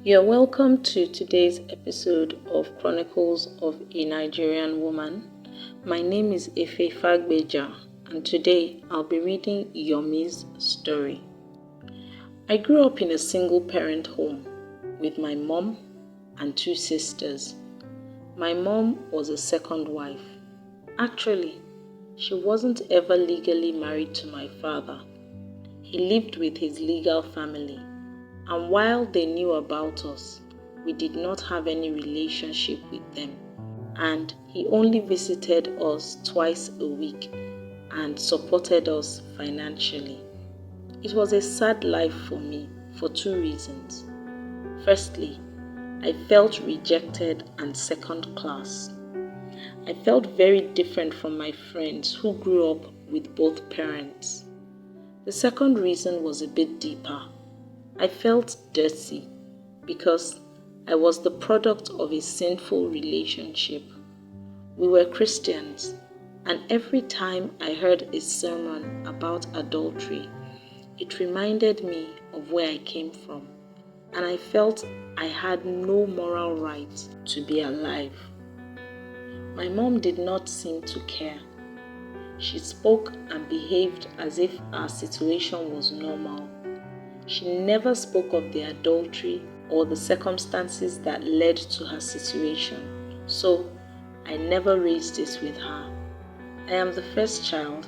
You're welcome to today's episode of Chronicles of a Nigerian Woman. My name is Fagbeja, and today I'll be reading Yomi's story. I grew up in a single-parent home with my mom and two sisters. My mom was a second wife. Actually, she wasn't ever legally married to my father. He lived with his legal family. And while they knew about us, we did not have any relationship with them. And he only visited us twice a week and supported us financially. It was a sad life for me for two reasons. Firstly, I felt rejected and second class. I felt very different from my friends who grew up with both parents. The second reason was a bit deeper. I felt dirty because I was the product of a sinful relationship. We were Christians, and every time I heard a sermon about adultery, it reminded me of where I came from, and I felt I had no moral right to be alive. My mom did not seem to care. She spoke and behaved as if our situation was normal. She never spoke of the adultery or the circumstances that led to her situation, so I never raised this with her. I am the first child,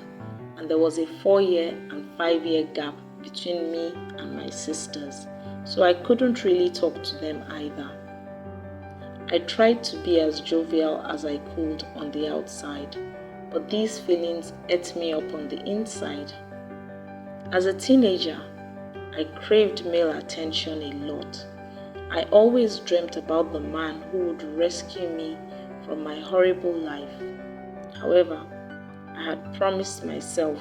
and there was a 4-year and 5-year gap between me and my sisters, so I couldn't really talk to them either. I tried to be as jovial as I could on the outside, but these feelings ate me up on the inside. As a teenager, I craved male attention a lot. I always dreamt about the man who would rescue me from my horrible life. However, I had promised myself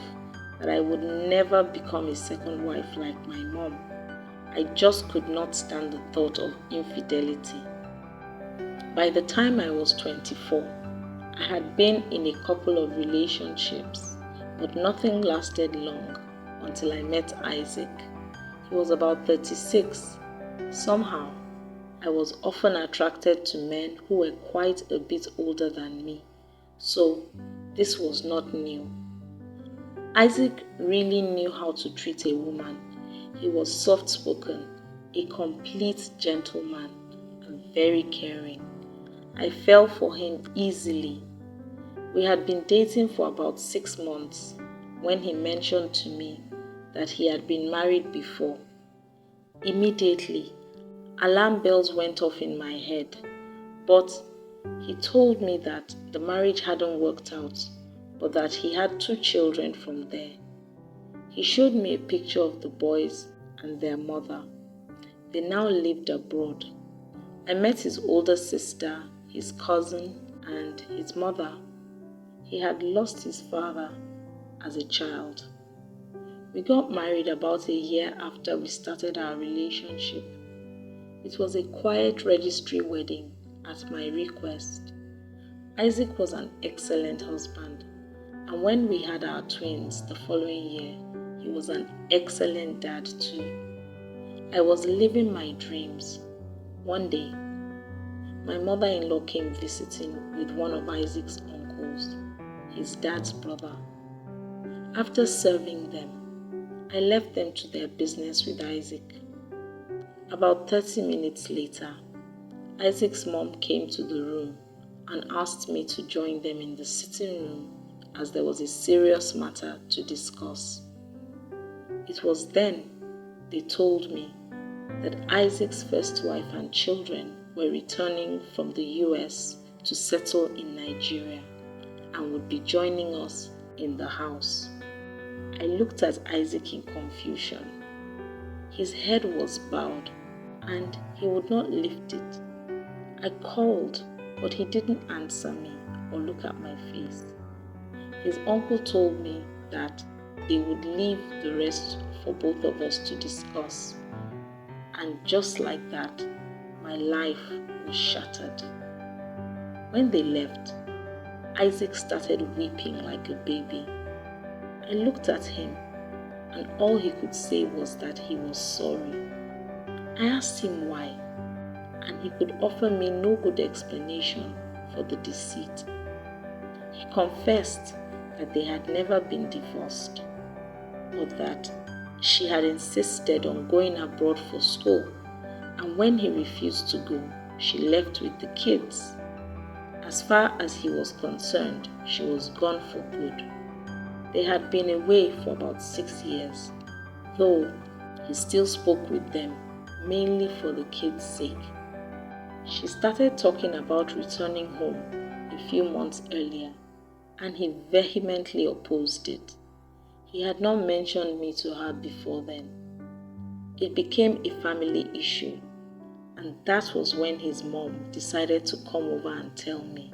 that I would never become a second wife like my mom. I just could not stand the thought of infidelity. By the time I was 24, I had been in a couple of relationships, but nothing lasted long until I met Isaac. He was about 36. Somehow, I was often attracted to men who were quite a bit older than me, so this was not new. Isaac really knew how to treat a woman. He was soft-spoken, a complete gentleman, and very caring. I fell for him easily. We had been dating for about 6 months when he mentioned to me that he had been married before. Immediately, alarm bells went off in my head, but he told me that the marriage hadn't worked out, but that he had 2 children from there. He showed me a picture of the boys and their mother. They now lived abroad. I met his older sister, his cousin, and his mother. He had lost his father as a child. We got married about a year after we started our relationship. It was a quiet registry wedding at my request. Isaac was an excellent husband, and when we had our twins the following year, he was an excellent dad too. I was living my dreams. One day, my mother-in-law came visiting with one of Isaac's uncles, his dad's brother. After serving them, I left them to their business with Isaac. About 30 minutes later, Isaac's mom came to the room and asked me to join them in the sitting room as there was a serious matter to discuss. It was then they told me that Isaac's first wife and children were returning from the US to settle in Nigeria and would be joining us in the house. I looked at Isaac in confusion. His head was bowed and he would not lift it. I called, but he didn't answer me or look at my face. His uncle told me that they would leave the rest for both of us to discuss. And just like that, my life was shattered. When they left, Isaac started weeping like a baby. I looked at him, and all he could say was that he was sorry. I asked him why, and he could offer me no good explanation for the deceit. He confessed that they had never been divorced, but that she had insisted on going abroad for school, and when he refused to go, she left with the kids. As far as he was concerned, she was gone for good. They had been away for about 6 years, though he still spoke with them, mainly for the kids' sake. She started talking about returning home a few months earlier, and he vehemently opposed it. He had not mentioned me to her before then. It became a family issue, and that was when his mom decided to come over and tell me.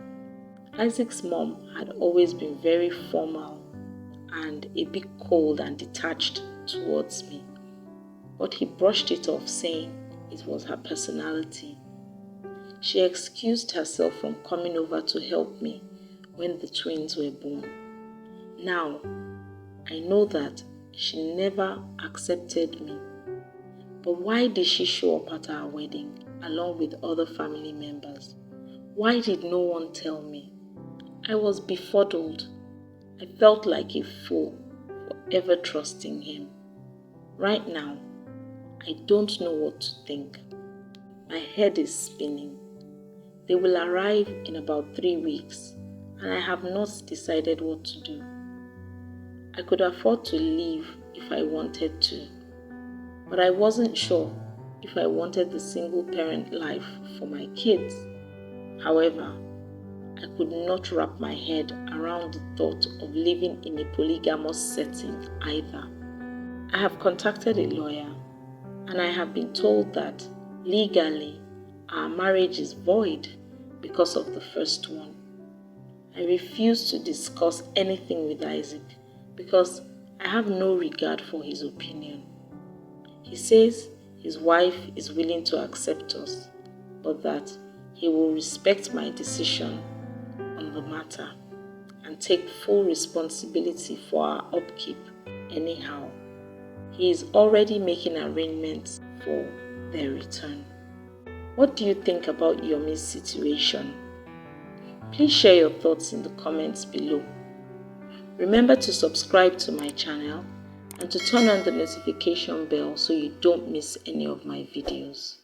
Isaac's mom had always been very formal and a bit cold and detached towards me, but he brushed it off, saying it was her personality. She excused herself from coming over to help me when the twins were born. Now, I know that she never accepted me, but why did she show up at our wedding along with other family members? Why did no one tell me? I was befuddled. I felt like a fool for ever trusting him. Right now, I don't know what to think. My head is spinning. They will arrive in about 3 weeks, and I have not decided what to do. I could afford to leave if I wanted to, but I wasn't sure if I wanted the single parent life for my kids. However, I could not wrap my head around the thought of living in a polygamous setting either. I have contacted a lawyer, and I have been told that legally our marriage is void because of the first one. I refuse to discuss anything with Isaac because I have no regard for his opinion. He says his wife is willing to accept us, but that he will respect my decision on the matter and take full responsibility for our upkeep anyhow. He is already making arrangements for their return. What do you think about Yomi's situation? Please share your thoughts in the comments below. Remember to subscribe to my channel and to turn on the notification bell so you don't miss any of my videos.